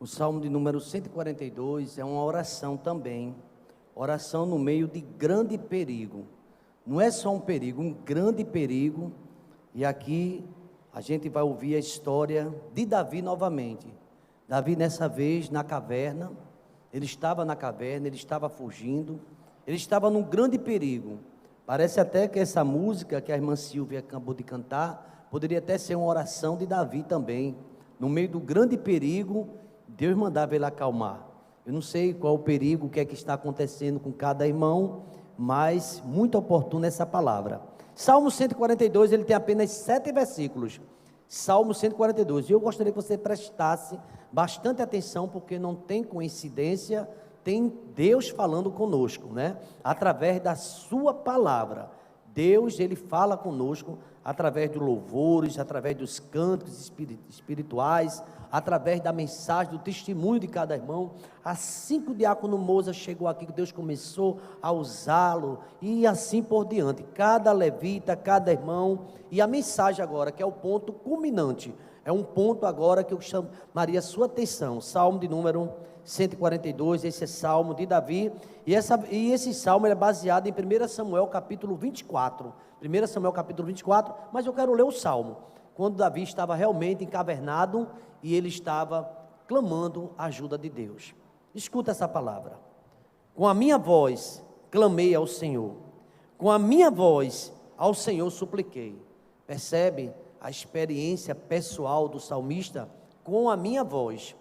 Salmo de número 142 é uma oração também, oração no meio de grande perigo. Não é só um perigo, um grande perigo. E aqui a gente vai ouvir a história de Davi novamente. Davi nessa vez na caverna, ele estava na caverna, ele estava fugindo, ele estava num grande perigo. Parece até que essa música que a irmã Silvia acabou de cantar, poderia até ser uma oração de Davi também. No meio do grande perigo, Deus mandava ele acalmar. Eu não sei qual o perigo, o que é que está acontecendo com cada irmão, mas muito oportuna essa palavra. Salmo 142, ele tem apenas 7 versículos. Salmo 142, e eu gostaria que você prestasse bastante atenção, porque não tem coincidência, tem Deus falando conosco, né? Através da sua palavra. Deus, ele fala conosco através dos louvores, através dos cânticos espirituais, através da mensagem, do testemunho de cada irmão. Assim que o diácono Moza chegou aqui, que Deus começou a usá-lo, e assim por diante, cada levita, cada irmão, e a mensagem agora, que é o ponto culminante, é um ponto agora que eu chamaria a sua atenção, Salmo de número 142, esse é Salmo de Davi, e esse Salmo é baseado em 1 Samuel capítulo 24, 1 Samuel capítulo 24, mas eu quero ler o Salmo, quando Davi estava realmente encavernado, e ele estava clamando a ajuda de Deus. Escuta essa palavra: com a minha voz clamei ao Senhor, com a minha voz ao Senhor supliquei. Percebe a experiência pessoal do salmista? Com a minha voz.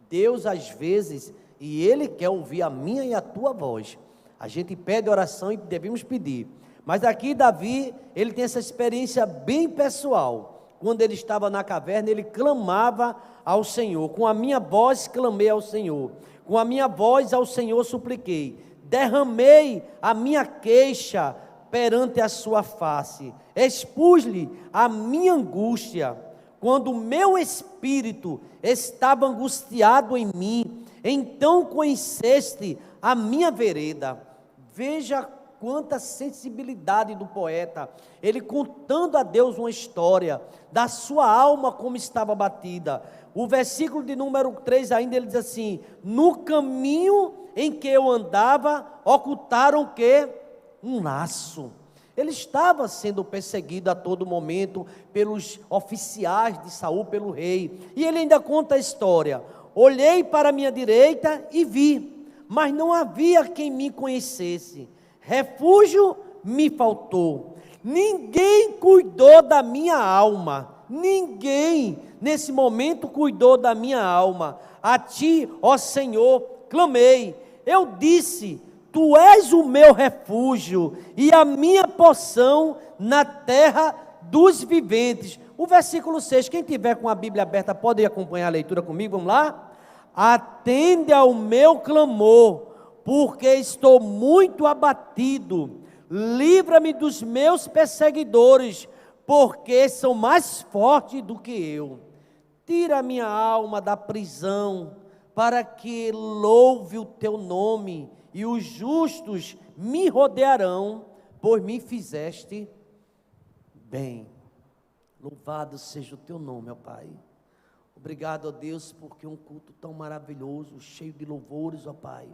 Deus às vezes, e Ele quer ouvir a minha e a tua voz. A gente pede oração e devemos pedir, mas aqui Davi, ele tem essa experiência bem pessoal. Quando ele estava na caverna, ele clamava ao Senhor. Com a minha voz clamei ao Senhor, com a minha voz ao Senhor supliquei, derramei a minha queixa perante a sua face, expus-lhe a minha angústia. Quando o meu espírito estava angustiado em mim, então conheceste a minha vereda. Veja quanta sensibilidade do poeta, ele contando a Deus uma história da sua alma como estava batida. O versículo de número 3 ainda ele diz assim: no caminho em que eu andava, ocultaram o quê? Um laço. Ele estava sendo perseguido a todo momento pelos oficiais de Saul, pelo rei, e ele ainda conta a história: olhei para a minha direita e vi, mas não havia quem me conhecesse. Refúgio me faltou, ninguém cuidou da minha alma, ninguém nesse momento cuidou da minha alma. A ti, ó Senhor, clamei, eu disse: tu és o meu refúgio e a minha porção na terra dos viventes. O versículo 6, quem tiver com a Bíblia aberta pode acompanhar a leitura comigo, vamos lá? Atende ao meu clamor, porque estou muito abatido, livra-me dos meus perseguidores, porque são mais fortes do que eu. Tira a minha alma da prisão, para que louve o teu nome, e os justos me rodearão, pois me fizeste bem. Louvado seja o teu nome, ó Pai. Obrigado, ó Deus, porque um culto tão maravilhoso, cheio de louvores, ó Pai.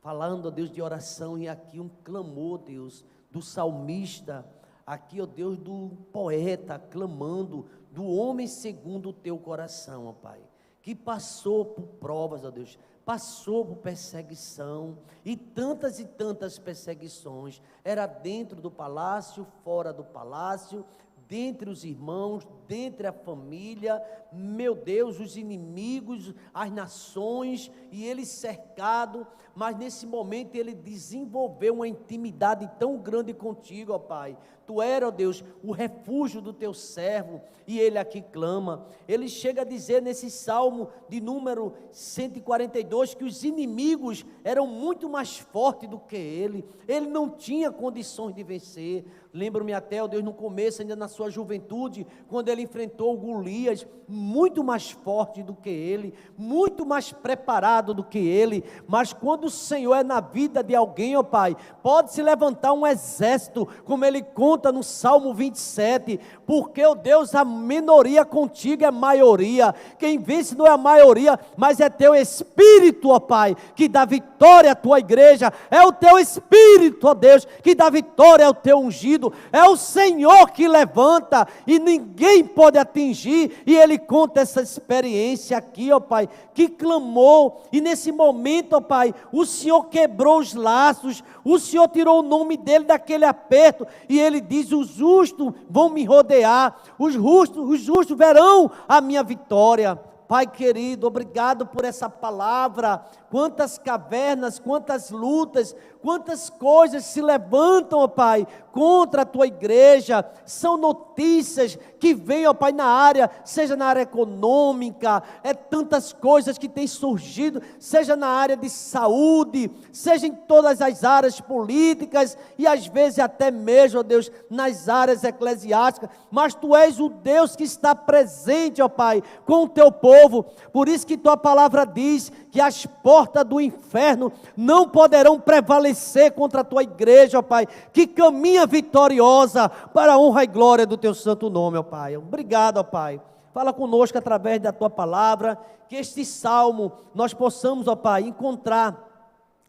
Falando, ó Deus, de oração, e aqui um clamor, Deus, do salmista, aqui, ó Deus, do poeta, clamando, do homem segundo o teu coração, ó Pai, que passou por provas, ó Deus, passou por perseguição, e tantas perseguições, era dentro do palácio, fora do palácio, dentre os irmãos, dentre a família, meu Deus, os inimigos, as nações, e ele cercado, mas nesse momento ele desenvolveu uma intimidade tão grande contigo, ó Pai. Tu era, ó Deus, o refúgio do teu servo, e ele aqui clama. Ele chega a dizer nesse Salmo de número 142, que os inimigos eram muito mais fortes do que ele não tinha condições de vencer. Lembro-me até, ó Deus, no começo, ainda na sua juventude, quando ele enfrentou Golias, muito mais forte do que ele, muito mais preparado do que ele, mas quando do Senhor é na vida de alguém, ó Pai, pode se levantar um exército, como ele conta no Salmo 27, porque, ó Deus, a minoria contigo é maioria, quem vence não é a maioria, mas é teu Espírito, ó Pai, que dá vitória à tua igreja, é o teu Espírito, ó Deus, que dá vitória ao teu ungido, é o Senhor que levanta, e ninguém pode atingir, e ele conta essa experiência aqui, ó Pai, que clamou, e nesse momento, ó Pai, o Senhor quebrou os laços, o Senhor tirou o nome dele daquele aperto, e ele diz: os justos vão me rodear, os justos verão a minha vitória. Pai querido, obrigado por essa palavra. Quantas cavernas, quantas lutas, quantas coisas se levantam, ó Pai, contra a tua igreja. São notícias que vêm, ó Pai, na área, seja na área econômica, tantas coisas que têm surgido, seja na área de saúde, seja em todas as áreas políticas, e às vezes até mesmo, ó Deus, nas áreas eclesiásticas, mas Tu és o Deus que está presente, ó Pai, com o Teu povo. Por isso que Tua palavra diz que as portas do inferno não poderão prevalecer contra a Tua igreja, ó Pai, que caminha vitoriosa para a honra e glória do Teu santo nome, ó Pai. Obrigado, ó Pai. Fala conosco através da Tua palavra, que este salmo nós possamos, ó Pai, encontrar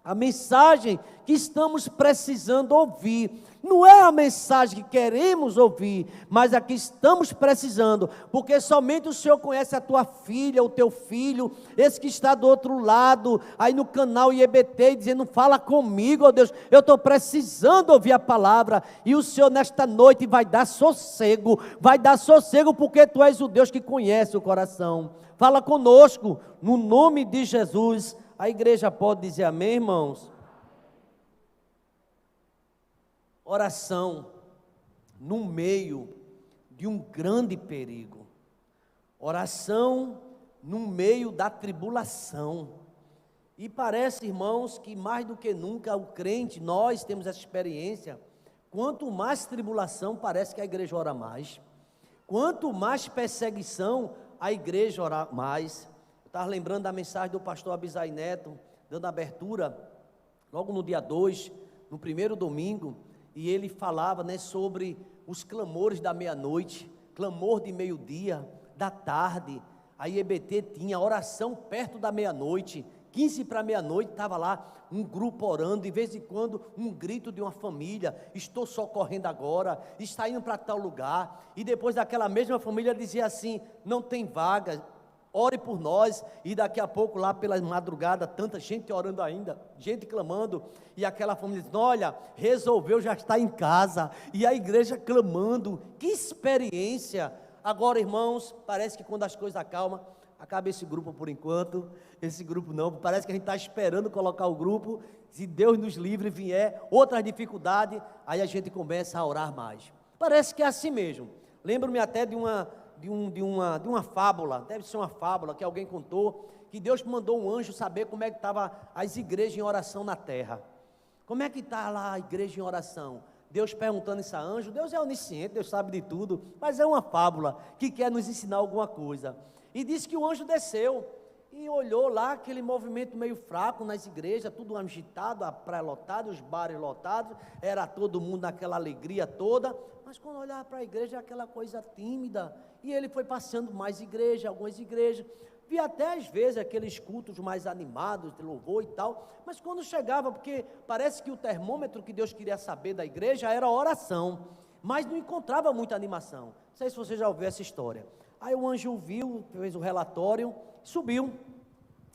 a mensagem que estamos precisando ouvir. Não é a mensagem que queremos ouvir, mas a que estamos precisando, porque somente o Senhor conhece a tua filha, o teu filho, esse que está do outro lado, aí no canal IEBT, dizendo: fala comigo, ó Deus, eu estou precisando ouvir a palavra, e o Senhor nesta noite vai dar sossego, porque Tu és o Deus que conhece o coração. Fala conosco, no nome de Jesus. A igreja pode dizer amém, irmãos? Oração no meio de um grande perigo. Oração no meio da tribulação. E parece, irmãos, que mais do que nunca o crente, nós temos essa experiência. Quanto mais tribulação, parece que a igreja ora mais. Quanto mais perseguição, a igreja ora mais. Eu estava lembrando da mensagem do pastor Abisai Neto, dando abertura, logo no dia 2, no primeiro domingo, e ele falava, né, sobre os clamores da meia-noite, clamor de meio-dia, da tarde. A IEBT tinha oração perto da meia-noite, 15 para meia-noite, estava lá um grupo orando, de vez em quando um grito de uma família: estou socorrendo agora, está indo para tal lugar, e depois daquela mesma família dizia assim: não tem vaga, ore por nós. E daqui a pouco, lá pela madrugada, tanta gente orando ainda, gente clamando, e aquela família diz: olha, resolveu, já está em casa, e a igreja clamando. Que experiência! Agora, irmãos, parece que quando as coisas acalmam, acaba esse grupo por enquanto. Esse grupo não, parece que a gente está esperando colocar o grupo. Se Deus nos livre, vier outra dificuldade, aí a gente começa a orar mais. Parece que é assim mesmo. Lembro-me até de uma fábula, deve ser uma fábula que alguém contou, que Deus mandou um anjo saber como é que estavam as igrejas em oração na terra. Como é que está lá a igreja em oração? Deus perguntando isso a anjo. Deus é onisciente, Deus sabe de tudo, mas é uma fábula que quer nos ensinar alguma coisa. E disse que o anjo desceu e olhou lá aquele movimento meio fraco nas igrejas, tudo agitado, a praia lotada, os bares lotados, era todo mundo naquela alegria toda, mas quando olhava para a igreja, aquela coisa tímida. E ele foi passeando mais igreja, algumas igrejas, via até às vezes aqueles cultos mais animados, de louvor e tal, mas quando chegava, porque parece que o termômetro que Deus queria saber da igreja era a oração, mas não encontrava muita animação. Não sei se você já ouviu essa história. Aí o anjo viu, fez o relatório, subiu.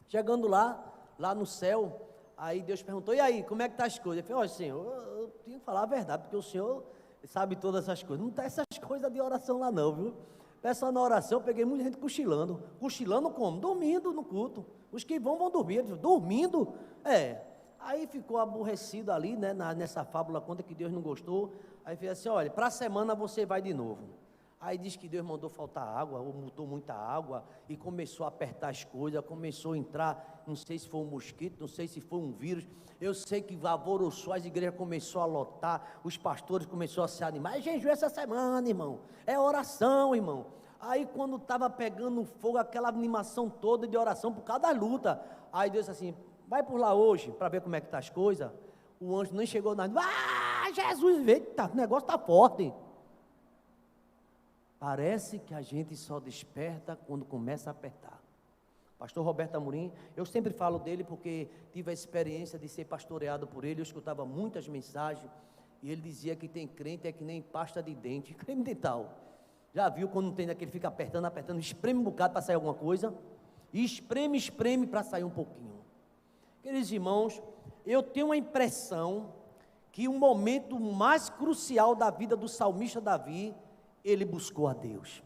Chegando lá no céu, aí Deus perguntou: e aí, como é que está as coisas? Ele falou: olha, Senhor, eu tenho que falar a verdade, porque o Senhor sabe todas essas coisas. Não está essas coisas de oração lá não, viu? Pessoal, na oração, eu peguei muita gente cochilando. Cochilando como? Dormindo no culto. Os que vão dormir. Dormindo? Aí ficou aborrecido ali, né, nessa fábula, conta que Deus não gostou. Aí fez assim: olha, para a semana você vai de novo. Aí diz que Deus mandou faltar água, ou botou muita água, e começou a apertar as coisas, começou a entrar, não sei se foi um mosquito, não sei se foi um vírus, eu sei que alvoroçou, as igrejas começou a lotar, os pastores começaram a se animar. É jejum essa semana, irmão, é oração, irmão. Aí quando estava pegando fogo, aquela animação toda de oração por causa da luta, aí Deus assim: vai por lá hoje, para ver como é que está as coisas. O anjo nem chegou nada. Jesus, eita, o negócio está forte. Parece que a gente só desperta quando começa a apertar. Pastor Roberto Amorim, eu sempre falo dele porque tive a experiência de ser pastoreado por ele. Eu escutava muitas mensagens e ele dizia que tem crente é que nem pasta de dente, creme dental. Já viu quando não tem daquele, fica apertando, espreme um bocado para sair alguma coisa, e espreme para sair um pouquinho. Queridos irmãos, eu tenho a impressão que o momento mais crucial da vida do salmista Davi, ele buscou a Deus.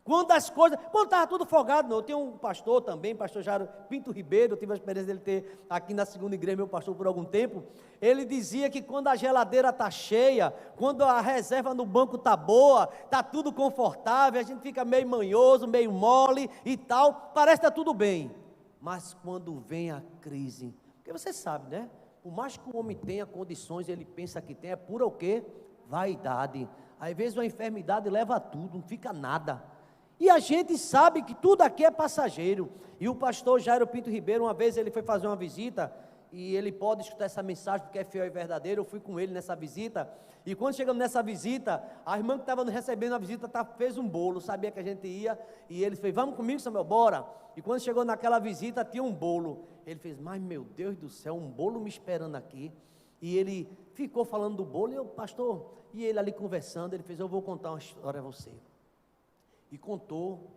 Quando estava tudo folgado, não. Eu tenho um pastor também, pastor Jairo Pinto Ribeiro, eu tive a experiência dele ter aqui na segunda igreja, meu pastor por algum tempo. Ele dizia que quando a geladeira está cheia, quando a reserva no banco está boa, está tudo confortável, a gente fica meio manhoso, meio mole e tal, parece que está tudo bem. Mas quando vem a crise, porque você sabe, né? Por mais que o homem tenha condições, ele pensa que tem, é pura o quê? Vaidade. Às vezes uma enfermidade leva a tudo, não fica nada. E a gente sabe que tudo aqui é passageiro. E o pastor Jairo Pinto Ribeiro, uma vez ele foi fazer uma visita, e ele pode escutar essa mensagem porque é fiel e verdadeiro. Eu fui com ele nessa visita, e quando chegamos nessa visita, a irmã que estava recebendo a visita fez um bolo, sabia que a gente ia, e ele fez, vamos comigo, Samuel, bora. E quando chegou naquela visita, tinha um bolo. Ele fez, mas meu Deus do céu, um bolo me esperando aqui. E ele ficou falando do bolo, e eu, pastor, e ele ali conversando, ele fez, eu vou contar uma história a você. E contou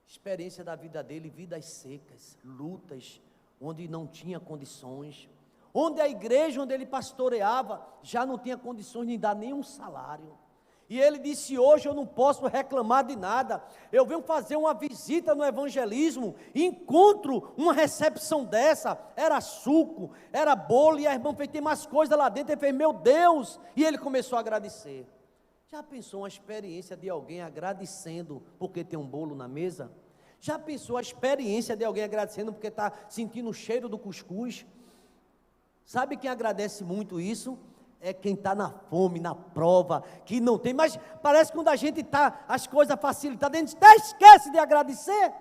experiência da vida dele, vidas secas, lutas, onde não tinha condições, onde a igreja onde ele pastoreava já não tinha condições de dar nenhum salário. E ele disse, hoje eu não posso reclamar de nada, eu venho fazer uma visita no evangelismo, encontro uma recepção dessa, era suco, era bolo, e a irmã fez, tem mais coisa lá dentro, ele fez, meu Deus, e ele começou a agradecer. Já pensou uma experiência de alguém agradecendo porque tem um bolo na mesa? Já pensou a experiência de alguém agradecendo porque está sentindo o cheiro do cuscuz? Sabe quem agradece muito isso? É quem está na fome, na prova, que não tem, mas parece que quando a gente está, as coisas facilitadas, a gente até esquece de agradecer.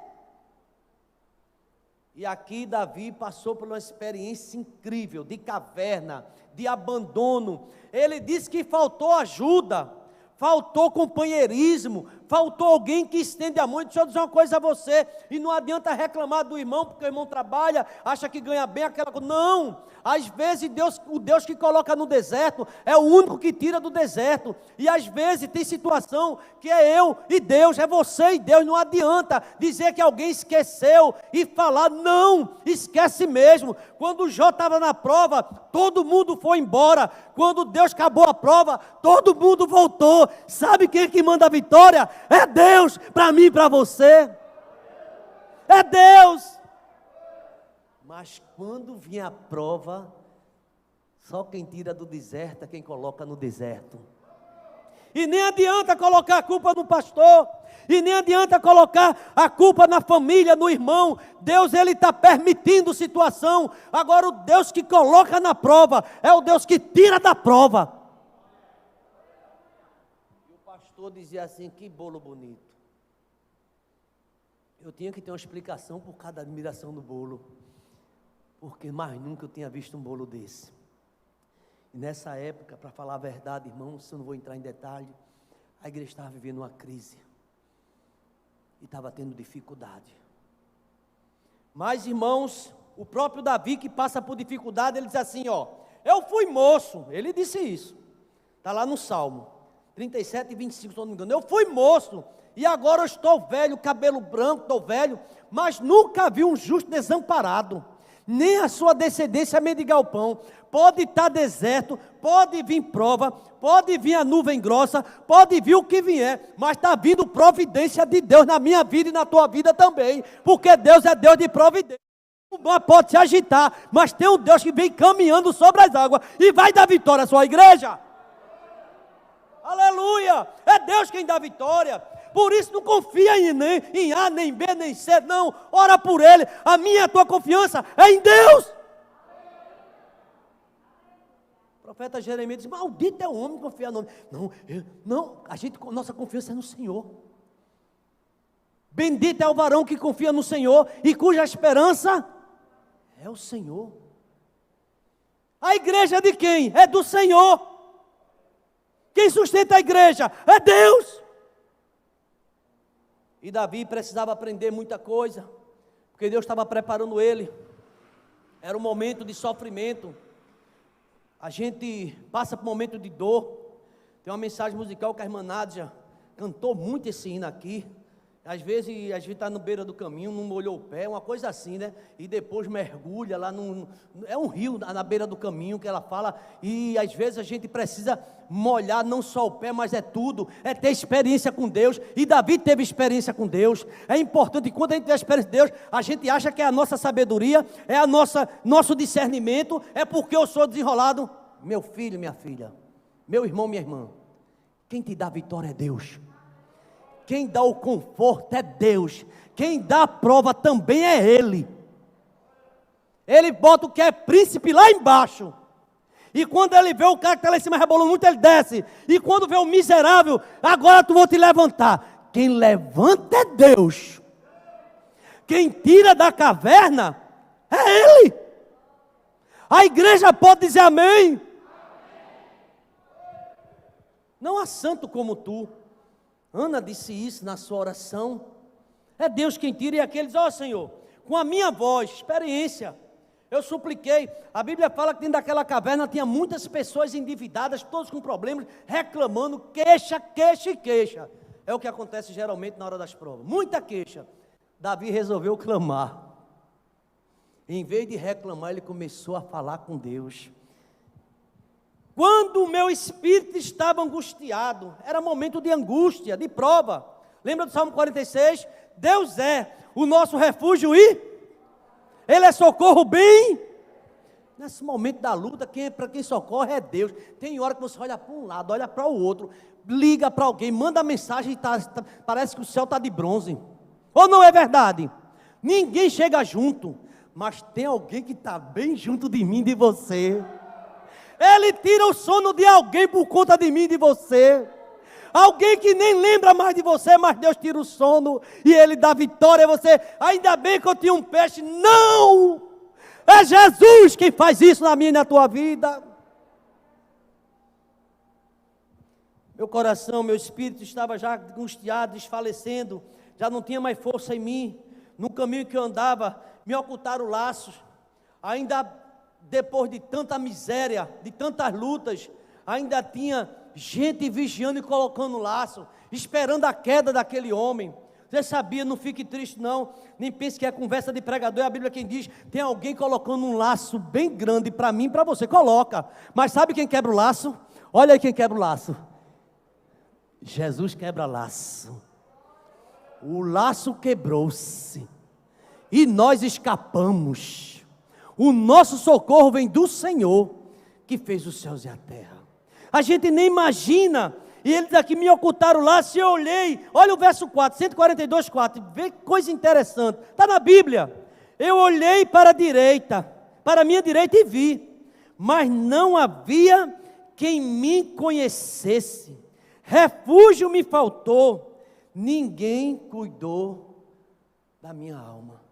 E aqui Davi passou por uma experiência incrível, de caverna, de abandono. Ele disse que faltou ajuda, faltou companheirismo, faltou alguém que estende a mão. Deixa eu dizer uma coisa a você, e não adianta reclamar do irmão, porque o irmão trabalha, acha que ganha bem aquela coisa, não, às vezes o Deus que coloca no deserto, é o único que tira do deserto, e às vezes tem situação que é eu e Deus, é você e Deus, não adianta dizer que alguém esqueceu, e falar, não, esquece mesmo. Quando Jó estava na prova, todo mundo foi embora, quando Deus acabou a prova, todo mundo voltou. Sabe quem é que manda a vitória? É Deus, para mim e para você, é Deus. Mas quando vinha a prova, só quem tira do deserto é quem coloca no deserto. E nem adianta colocar a culpa no pastor, e nem adianta colocar a culpa na família, no irmão. Deus, ele está permitindo situação. Agora o Deus que coloca na prova, é o Deus que tira da prova. E o pastor dizia assim, que bolo bonito. Eu tinha que ter uma explicação por cada admiração do bolo, porque mais nunca eu tinha visto um bolo desse. E nessa época, para falar a verdade, irmãos, eu não vou entrar em detalhe, a igreja estava vivendo uma crise, e estava tendo dificuldade. Mas, irmãos, o próprio Davi que passa por dificuldade, ele diz assim, ó, eu fui moço, ele disse isso, está lá no Salmo 37 e 25, se não me engano, eu fui moço, e agora eu estou velho, cabelo branco, estou velho, mas nunca vi um justo desamparado, nem a sua descendência mendigar o pão. Pode estar deserto, pode vir prova, pode vir a nuvem grossa, pode vir o que vier, mas está vindo providência de Deus na minha vida e na tua vida também, porque Deus é Deus de providência. O mar pode se agitar, mas tem um Deus que vem caminhando sobre as águas e vai dar vitória à sua igreja. Aleluia! É Deus quem dá vitória. Por isso não confia em A, nem B, nem C, não. Ora por Ele. A minha e a tua confiança é em Deus. O profeta Jeremias diz, maldito é o homem que confia no homem. Não, nossa confiança é no Senhor. Bendito é o varão que confia no Senhor e cuja esperança É o Senhor. A igreja é de quem? É do Senhor. Quem sustenta a igreja? É Deus. E Davi precisava aprender muita coisa, porque Deus estava preparando ele. Era um momento de sofrimento. A gente passa por um momento de dor. Tem uma mensagem musical que a irmã Nádia cantou muito esse hino aqui. Às vezes a gente está no beira do caminho, não molhou o pé, uma coisa assim, né? E depois mergulha lá é um rio na beira do caminho que ela fala. E às vezes a gente precisa molhar não só o pé, mas é tudo. É ter experiência com Deus. E Davi teve experiência com Deus. É importante, quando a gente tem a experiência de Deus, a gente acha que é a nossa sabedoria, é a nosso discernimento, é porque eu sou desenrolado. Meu filho, minha filha, meu irmão, minha irmã, quem te dá a vitória é Deus. Quem dá o conforto é Deus. Quem dá a prova também é Ele. Ele bota o que é príncipe lá embaixo. E quando ele vê o cara que está lá em cima rebolando muito, ele desce. E quando vê o miserável, agora tu vou te levantar. Quem levanta é Deus. Quem tira da caverna é Ele. A igreja pode dizer amém. Não há santo como tu. Ana disse isso na sua oração. É Deus quem tira, e aqueles, ó Senhor, com a minha voz, experiência, eu supliquei. A Bíblia fala que dentro daquela caverna tinha muitas pessoas endividadas, todos com problemas, reclamando, queixa, queixa e queixa. É o que acontece geralmente na hora das provas, muita queixa. Davi resolveu clamar. Em vez de reclamar, ele começou a falar com Deus. Quando o meu espírito estava angustiado, era momento de angústia, de prova. Lembra do Salmo 46? Deus é o nosso refúgio e Ele é socorro bem. Nesse momento da luta, para quem socorre é Deus. Tem hora que você olha para um lado, olha para o outro, liga para alguém, manda mensagem e parece que o céu está de bronze. Ou não é verdade? Ninguém chega junto, mas tem alguém que está bem junto de mim, de você. Ele tira o sono de alguém por conta de mim e de você. Alguém que nem lembra mais de você, mas Deus tira o sono e Ele dá vitória a você. Ainda bem que eu tinha um peixe. Não! É Jesus quem faz isso na minha e na tua vida. Meu coração, meu espírito estava já angustiado, desfalecendo. Já não tinha mais força em mim. No caminho que eu andava, me ocultaram laços. Ainda depois de tanta miséria, de tantas lutas, ainda tinha gente vigiando e colocando laço, esperando a queda daquele homem. Você sabia, não fique triste não, nem pense que é conversa de pregador, é a Bíblia quem diz, tem alguém colocando um laço bem grande para mim e para você, coloca, mas sabe quem quebra o laço? Olha aí quem quebra o laço, Jesus quebra laço, o laço quebrou-se, e nós escapamos. O nosso socorro vem do Senhor, que fez os céus e a terra. A gente nem imagina, e eles aqui me ocultaram lá, se eu olhei, olha o verso 4, 142, 4, vê que coisa interessante, está na Bíblia. Eu olhei para a direita, para a minha direita e vi, mas não havia quem me conhecesse, refúgio me faltou, ninguém cuidou da minha alma.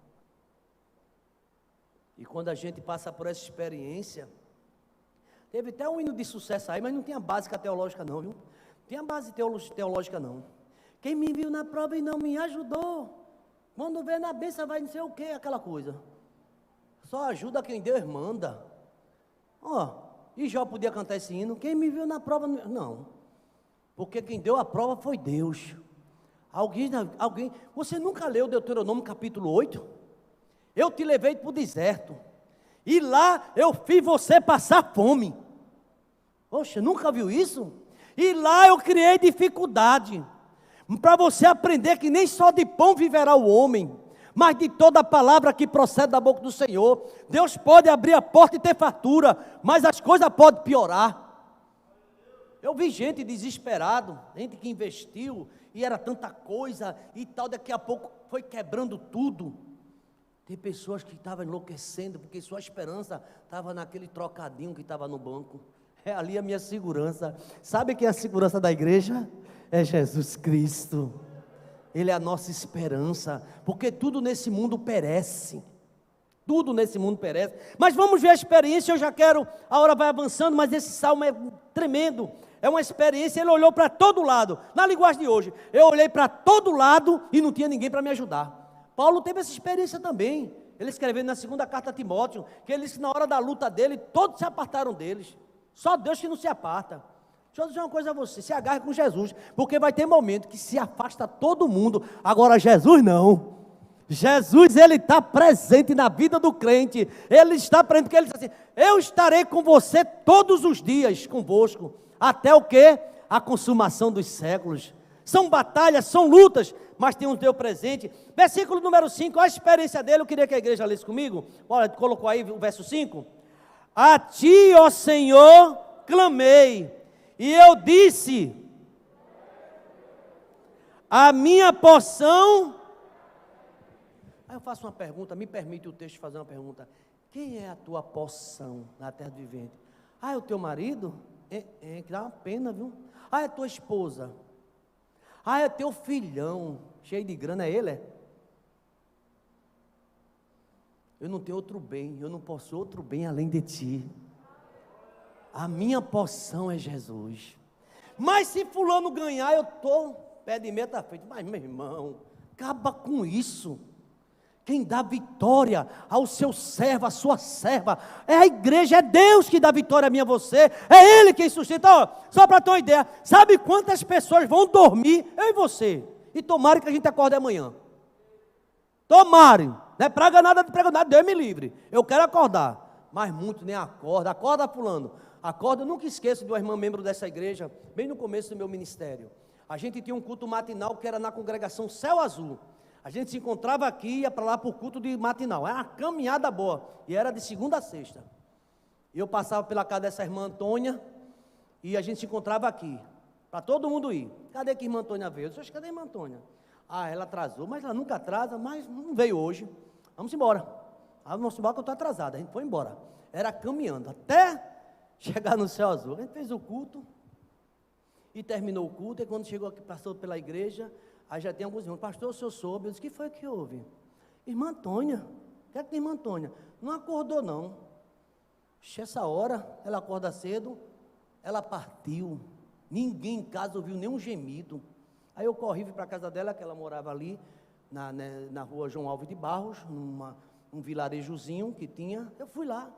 E quando a gente passa por essa experiência, teve até um hino de sucesso aí, mas não tinha básica teológica não, viu? Não tinha base teológica não. Quem me viu na prova e não me ajudou, quando vê na bênção vai não sei o que, aquela coisa. Só ajuda quem Deus manda. E Jó podia cantar esse hino, quem me viu na prova, não. Porque quem deu a prova foi Deus. Alguém, você nunca leu Deuteronômio capítulo 8? Eu te levei para o deserto, e lá eu fiz você passar fome. Poxa, nunca viu isso? E lá eu criei dificuldade, para você aprender que nem só de pão viverá o homem, mas de toda a palavra que procede da boca do Senhor. Deus pode abrir a porta e ter fartura, mas as coisas podem piorar. Eu vi gente desesperado, gente que investiu, e era tanta coisa, e tal, daqui a pouco foi quebrando tudo. Tem pessoas que estavam enlouquecendo, porque sua esperança estava naquele trocadinho que estava no banco. É ali a minha segurança. Sabe quem é a segurança da igreja? É Jesus Cristo. Ele é a nossa esperança, porque tudo nesse mundo perece. Tudo nesse mundo perece. Mas vamos ver a experiência, a hora vai avançando, mas esse salmo é tremendo. É uma experiência, ele olhou para todo lado. Na linguagem de hoje, eu olhei para todo lado e não tinha ninguém para me ajudar. Paulo teve essa experiência também. Ele escreveu na segunda carta a Timóteo, que ele disse que na hora da luta dele, todos se apartaram deles. Só Deus que não se aparta. Deixa eu dizer uma coisa a você, se agarre com Jesus, porque vai ter momento que se afasta todo mundo, agora Jesus não. Jesus, ele está presente na vida do crente, ele está presente, porque ele diz assim, eu estarei com você todos os dias, convosco, até o quê? A consumação dos séculos. São batalhas, são lutas, mas tem um Deus presente. Versículo número 5, a experiência dele, eu queria que a igreja lesse comigo, olha, colocou aí o verso 5, a ti, ó Senhor, clamei, e eu disse, a minha porção. Aí eu faço uma pergunta, me permite o texto fazer uma pergunta, quem é a tua porção na terra do vivente? Ah, é o teu marido? Que dá uma pena, viu? Ah, é tua esposa? Ah, é teu filhão, cheio de grana, é ele? É? Eu não tenho outro bem, eu não posso outro bem além de ti. A minha porção é Jesus. Mas se fulano ganhar, eu estou pé de meia, está feito. Mas meu irmão, acaba com isso. Quem dá vitória ao seu servo, à sua serva, é a igreja, é Deus que dá vitória a mim e a você, é Ele quem sustenta. Ó, só para ter uma ideia, sabe quantas pessoas vão dormir, eu e você, e tomara que a gente acorde amanhã. Tomara, não é praga nada, Deus me livre, eu quero acordar, mas muito nem acorda fulano, acorda, eu nunca esqueço de uma irmã membro dessa igreja, bem no começo do meu ministério, a gente tinha um culto matinal que era na congregação Céu Azul. A gente se encontrava aqui e ia para lá para o culto de matinal. Era uma caminhada boa. E era de segunda a sexta. E eu passava pela casa dessa irmã Antônia. E a gente se encontrava aqui. Para todo mundo ir. Cadê que a irmã Antônia veio? Eu disse, cadê a irmã Antônia? Ah, ela atrasou. Mas ela nunca atrasa, mas não veio hoje. Vamos embora. Vamos embora que eu estou atrasada. A gente foi embora. Era caminhando. Até chegar no Céu Azul. A gente fez o culto. E terminou o culto. E quando chegou aqui, passou pela igreja... Aí já tem alguns irmãos, pastor, o senhor soube? Eu disse, o que foi que houve? Irmã Antônia, o que é que tem irmã Antônia? Não acordou não. Essa hora, ela acorda cedo, ela partiu. Ninguém em casa ouviu nenhum gemido. Aí eu corri para a casa dela, que ela morava ali, na rua João Alves de Barros, num vilarejozinho que tinha. Eu fui lá.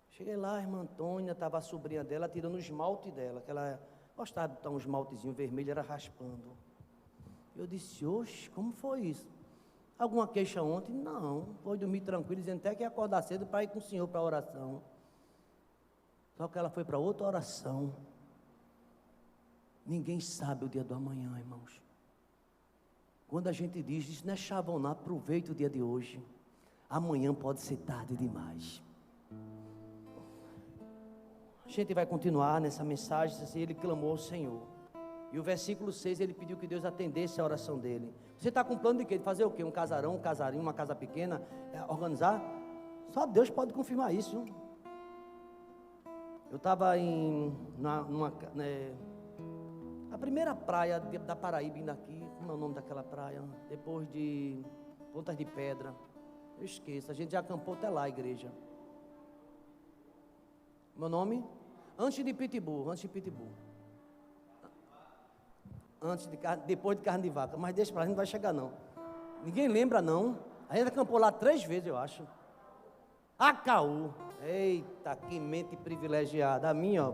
Cheguei lá, a irmã Antônia, estava a sobrinha dela tirando o esmalte dela, que ela gostava de botar um esmaltezinho vermelho, era raspando. Eu disse, oxe, como foi isso? Alguma queixa ontem? Não, foi dormir tranquilo, dizendo até que ia acordar cedo para ir com o Senhor para a oração. Só que ela foi para outra oração. Ninguém sabe o dia do amanhã, irmãos. Quando a gente diz, isso não é chavonar, aproveita o dia de hoje. Amanhã pode ser tarde demais. A gente vai continuar nessa mensagem, assim, ele clamou ao Senhor. E o versículo 6, ele pediu que Deus atendesse a oração dele. Você está com plano de quê? De fazer o quê? Um casarão, um casarinho, uma casa pequena? Organizar? Só Deus pode confirmar isso. Eu estava a primeira praia da Paraíba, indo aqui, como é o nome daquela praia? Depois de Pontas de Pedra. Eu esqueço, a gente já acampou até lá, a igreja. Meu nome? Antes de Pitbull. Depois de carne de vaca, mas deixa para lá, não vai chegar não. Ninguém lembra não. A gente acampou lá 3 vezes, eu acho. Acaú. Eita, que mente privilegiada. A minha, ó,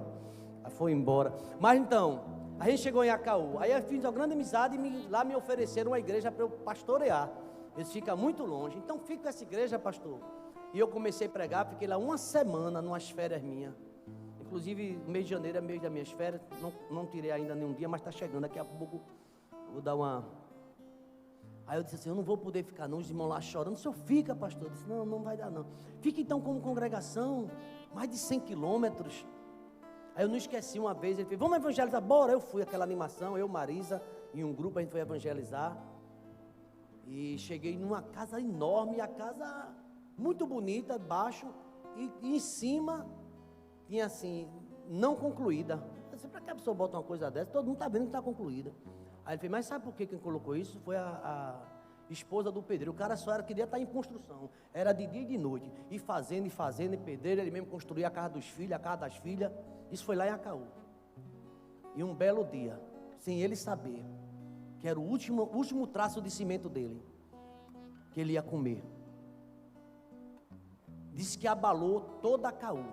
foi embora. Mas então, a gente chegou em Acaú. Aí eu fiz uma grande amizade e lá me ofereceram uma igreja para eu pastorear. Eles ficam muito longe. Então fica com essa igreja, pastor. E eu comecei a pregar, fiquei lá uma semana, numas férias minhas. Inclusive, mês de janeiro é mês das minhas férias, não tirei ainda nenhum dia, mas está chegando, daqui a pouco vou dar uma... Aí eu disse assim, eu não vou poder ficar não, os irmãos lá chorando. O senhor fica, pastor? Eu disse, não vai dar não. Fica então como congregação, mais de 100 quilômetros. Aí eu não esqueci uma vez, ele fez, vamos evangelizar? Bora, eu fui, aquela animação, eu, Marisa, em um grupo a gente foi evangelizar. E cheguei numa casa enorme, a casa muito bonita, baixo, e em cima... tinha assim, não concluída. Eu disse, para que a pessoa bota uma coisa dessa? Todo mundo está vendo que está concluída. Aí ele fez, mas sabe por que quem colocou isso? Foi esposa do pedreiro. O cara só queria estar em construção, era de dia e de noite, e fazendo, e pedreiro. Ele mesmo construía a casa dos filhos, a casa das filhas. Isso foi lá em Acaú. E um belo dia, sem ele saber, que era o último traço de cimento dele, que ele ia comer, disse que abalou toda Acaú.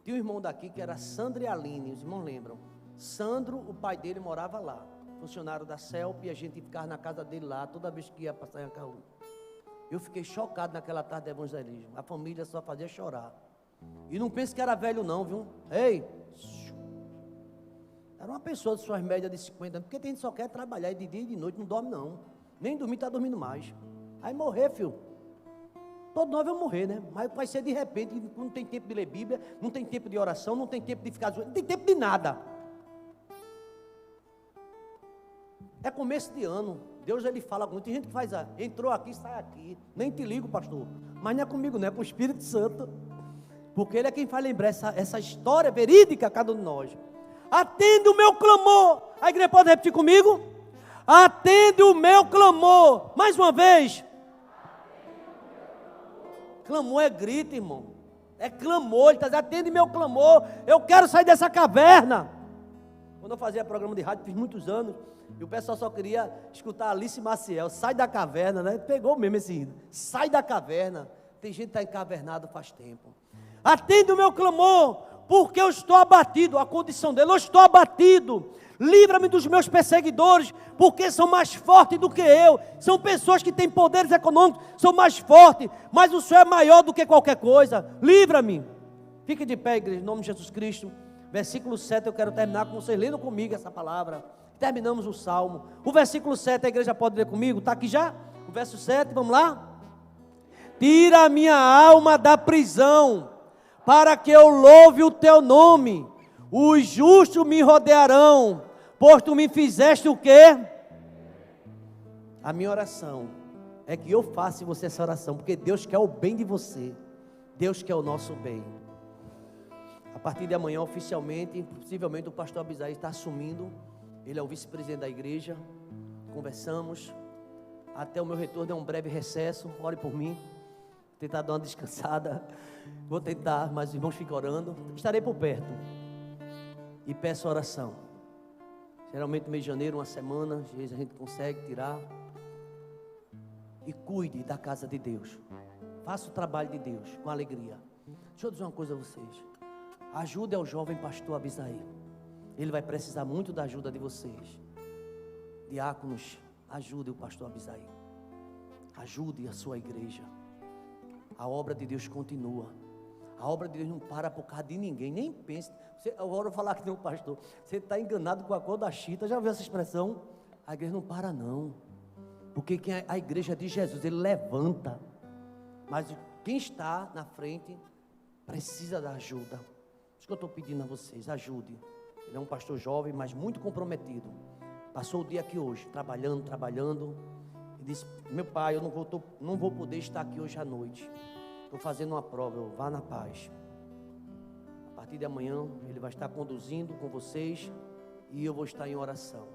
Tinha um irmão daqui que era Sandro e Aline, os irmãos lembram? Sandro, o pai dele morava lá, funcionário da CELP, e a gente ficava na casa dele lá, toda vez que ia passar em Acaú. Eu fiquei chocado naquela tarde de evangelismo, a família só fazia chorar. E não pense que era velho não, viu? Ei, era uma pessoa de suas médias de 50 anos, porque tem gente que só quer trabalhar de dia e de noite, não dorme não, nem dormir, está dormindo mais. Aí morrer, filho, todos nós vamos morrer, né? Mas vai ser de repente, não tem tempo de ler Bíblia, não tem tempo de oração, não tem tempo de ficar zoando, não tem tempo de nada. É começo de ano, Deus ele fala com tem gente que faz, entrou aqui, sai aqui, nem te ligo, pastor, mas não é comigo, não é com o Espírito Santo, porque ele é quem faz lembrar essa história verídica a cada um de nós. Atende o meu clamor. A igreja pode repetir comigo? Atende o meu clamor. Mais uma vez. Clamor é grito, irmão. É clamor. Ele está dizendo, atende meu clamor. Eu quero sair dessa caverna. Quando eu fazia programa de rádio, fiz muitos anos, e o pessoal só queria escutar Alice Maciel. Sai da caverna, né? Pegou mesmo esse hino. Sai da caverna. Tem gente que está encavernado faz tempo. Atende o meu clamor. Porque eu estou abatido, a condição dele, eu estou abatido, livra-me dos meus perseguidores, porque são mais fortes do que eu, são pessoas que têm poderes econômicos, são mais fortes, mas o Senhor é maior do que qualquer coisa, livra-me. Fique de pé, igreja, em nome de Jesus Cristo. Versículo 7, eu quero terminar com vocês lendo comigo essa palavra, terminamos o Salmo, o versículo 7, a igreja pode ler comigo, está aqui já? O verso 7, vamos lá? Tira a minha alma da prisão, para que eu louve o teu nome, os justos me rodearão, pois tu me fizeste o quê? A minha oração é que eu faça em você essa oração, porque Deus quer o bem de você, Deus quer o nosso bem. A partir de amanhã, oficialmente, possivelmente o pastor Abisaí está assumindo, ele é o vice-presidente da igreja, conversamos, até o meu retorno é um breve recesso, ore por mim, tentar dar uma descansada, vou tentar, mas os irmãos ficam orando, estarei por perto, e peço oração, geralmente no mês de janeiro, uma semana, às vezes a gente consegue tirar, e cuide da casa de Deus, faça o trabalho de Deus, com alegria. Deixa eu dizer uma coisa a vocês, ajude ao jovem pastor Abisaí, ele vai precisar muito da ajuda de vocês, diáconos, ajude o pastor Abisaí, ajude a sua igreja. A obra de Deus continua. A obra de Deus não para por causa de ninguém. Nem pense. Eu vou falar que não, pastor. Você está enganado com a cor da chita. Já ouviu essa expressão? A igreja não para não. Porque a igreja de Jesus, ele levanta. Mas quem está na frente precisa da ajuda. Isso que eu estou pedindo a vocês. Ajude. Ele é um pastor jovem, mas muito comprometido. Passou o dia aqui hoje, trabalhando. E disse, meu pai, eu não vou poder estar aqui hoje à noite. Estou fazendo uma prova, vá na paz. A partir de amanhã, ele vai estar conduzindo com vocês e eu vou estar em oração.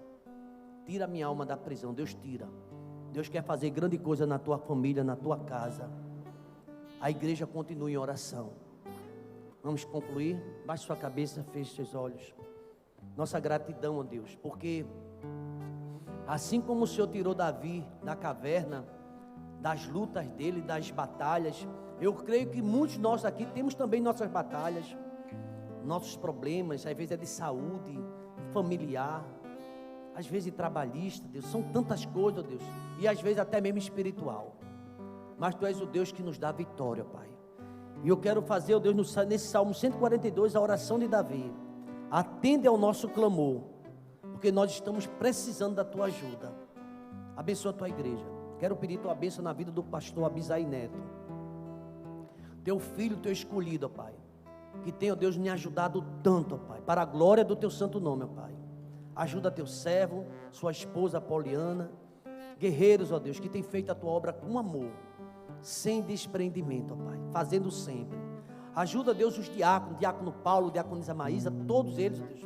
Tira minha alma da prisão, Deus tira. Deus quer fazer grande coisa na tua família, na tua casa. A igreja continua em oração. Vamos concluir? Baixe sua cabeça, feche seus olhos. Nossa gratidão a Deus, porque assim como o Senhor tirou Davi da caverna, das lutas dele, das batalhas, eu creio que muitos de nós aqui temos também nossas batalhas, nossos problemas, às vezes é de saúde, familiar, às vezes trabalhista, Deus, são tantas coisas, Deus, e às vezes até mesmo espiritual, mas Tu és o Deus que nos dá vitória, Pai, e eu quero fazer, ó Deus, nesse Salmo 142, a oração de Davi, atende ao nosso clamor, porque nós estamos precisando da Tua ajuda, abençoa a Tua igreja, quero pedir Tua bênção na vida do pastor Abisaí Neto, Teu filho, Teu escolhido, ó Pai, que tem, ó Deus, me ajudado tanto, ó Pai, para a glória do Teu santo nome, ó Pai, ajuda Teu servo, sua esposa Poliana, guerreiros, ó Deus, que tem feito a Tua obra com amor, sem desprendimento, ó Pai, fazendo sempre, ajuda, Deus, os diáconos, diácono Paulo, diácono Maísa, todos eles, ó Deus,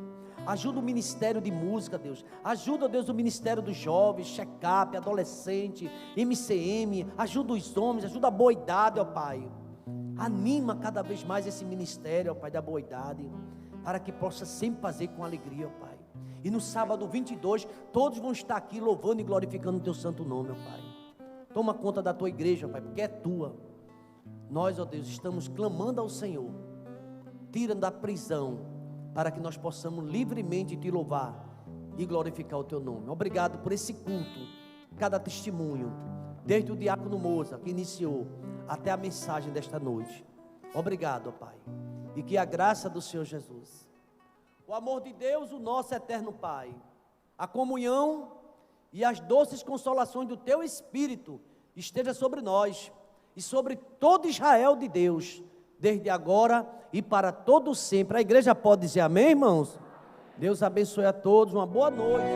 Ajuda o ministério de música, Deus. Ajuda, Deus, o ministério dos jovens, check-up, adolescente, MCM. Ajuda os homens, ajuda a boa idade, ó Pai. Anima cada vez mais esse ministério, ó Pai, da boa idade, para que possa sempre fazer com alegria, ó Pai. E no sábado 22, todos vão estar aqui louvando e glorificando o Teu santo nome, ó Pai. Toma conta da Tua igreja, ó Pai, porque é Tua. Nós, ó Deus, estamos clamando ao Senhor. Tira da prisão, para que nós possamos livremente Te louvar e glorificar o Teu nome. Obrigado por esse culto, cada testemunho, desde o diácono Moza, que iniciou, até a mensagem desta noite. Obrigado, ó Pai. E que a graça do Senhor Jesus, o amor de Deus, o nosso eterno Pai, a comunhão e as doces consolações do Teu Espírito esteja sobre nós e sobre todo Israel de Deus, desde agora e para todo sempre. A igreja pode dizer amém, irmãos? Deus abençoe a todos, uma boa noite.